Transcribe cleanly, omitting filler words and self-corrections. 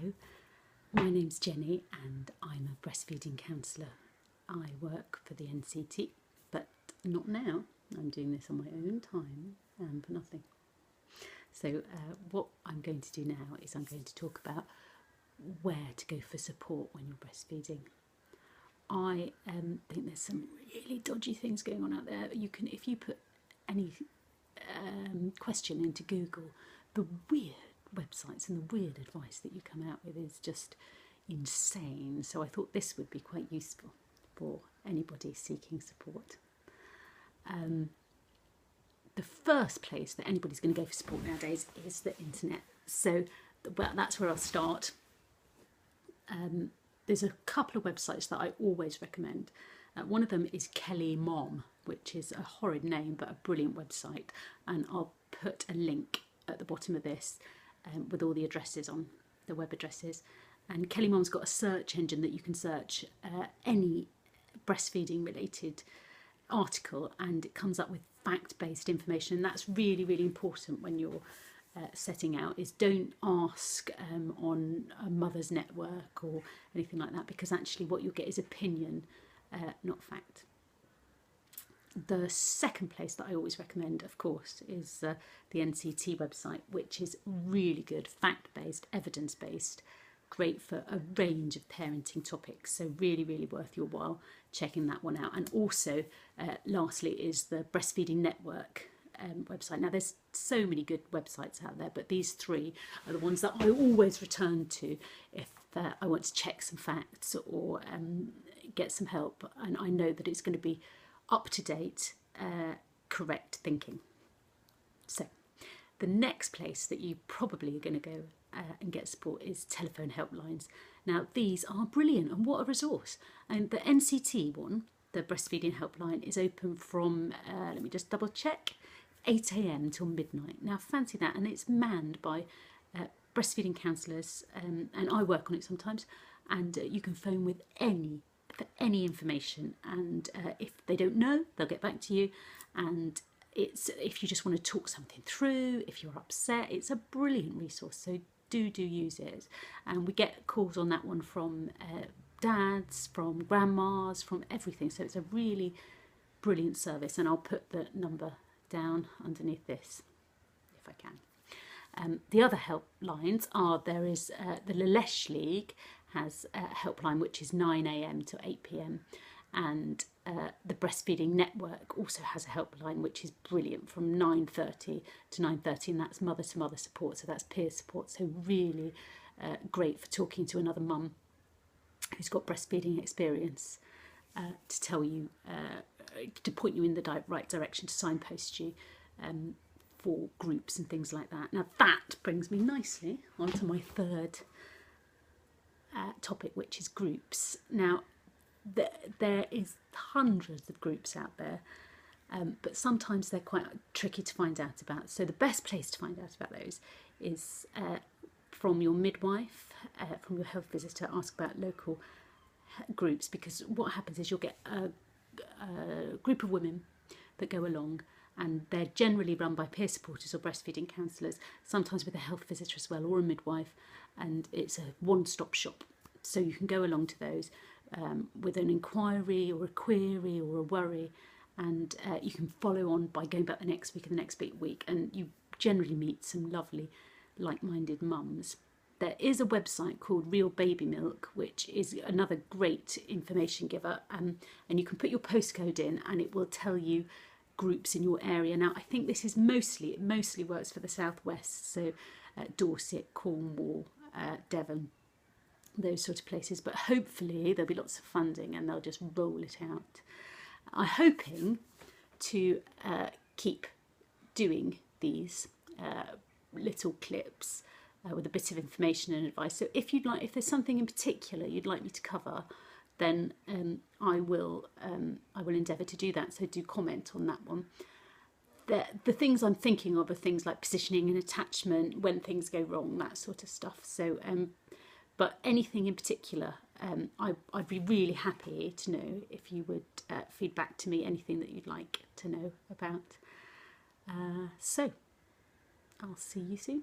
Hello, my name's Jenny and I'm a breastfeeding counsellor. I work for the NCT, but not now. I'm doing this on my own time and for nothing. So what I'm going to do now is I'm going to talk about where to go for support when you're breastfeeding. I think there's some really dodgy things going on out there. You can, if you put any question into Google, the weird websites and the weird advice that you come out with is just insane. So I thought this would be quite useful for anybody seeking support. The first place that anybody's going to go for support nowadays is the internet. So that's where I'll start. There's a couple of websites that I always recommend. One of them is Kelly Mom, which is a horrid name but a brilliant website, and I'll put a link at the bottom of this with all the addresses on, the web addresses. And Kelly Mom's got a search engine that you can search any breastfeeding related article, and it comes up with fact-based information. And that's really, really important when you're setting out, is don't ask on a mother's network or anything like that, because actually what you'll get is opinion, not fact. The second place that I always recommend, of course, is the NCT website, which is really good, fact-based, evidence-based, great for a range of parenting topics. So really, really worth your while checking that one out. And also, lastly, is the Breastfeeding Network website. Now, there's so many good websites out there, but these three are the ones that I always return to if I want to check some facts or get some help, and I know that it's going to be up-to-date, correct thinking. So the next place that you probably are going to go and get support is telephone helplines. Now, these are brilliant, and what a resource. And the NCT one, the breastfeeding helpline, is open from, let me just double check, 8 AM till midnight. Now, fancy that. And it's manned by breastfeeding counsellors, and I work on it sometimes, and you can phone with for any information, and if they don't know, they'll get back to you. And it's, if you just want to talk something through, if you're upset, it's a brilliant resource. So do use it. And we get calls on that one from dads, from grandmas, from everything. So it's a really brilliant service, and I'll put the number down underneath this if I can. The other helplines are, there is the Lalesh League has a helpline which is 9 AM to 8 PM, and the Breastfeeding Network also has a helpline which is brilliant from 9:30 to 9:30, and that's mother to mother support, so that's peer support. So really great for talking to another mum who's got breastfeeding experience, to tell you, to point you in the right direction, to signpost you for groups and things like that. Now that brings me nicely onto my third topic, which is groups. Now there is hundreds of groups out there, but sometimes they're quite tricky to find out about. So the best place to find out about those is from your midwife, from your health visitor. Ask about local groups, because what happens is you'll get a group of women that go along, and they're generally run by peer supporters or breastfeeding counsellors, sometimes with a health visitor as well, or a midwife, and it's a one-stop shop. So you can go along to those with an inquiry or a query or a worry, and you can follow on by going back the next week and the next week, and you generally meet some lovely like-minded mums. There is a website called Real Baby Milk, which is another great information giver, and you can put your postcode in and it will tell you groups in your area. Now, I think this is it mostly works for the southwest, so Dorset, Cornwall, Devon, those sort of places, but hopefully there'll be lots of funding and they'll just roll it out. I'm hoping to keep doing these little clips with a bit of information and advice. So if there's something in particular you'd like me to cover, then I will endeavour to do that. So do comment on that one. The things I'm thinking of are things like positioning and attachment, when things go wrong, that sort of stuff. So, but anything in particular, I'd be really happy to know if you would feed back to me anything that you'd like to know about. So I'll see you soon.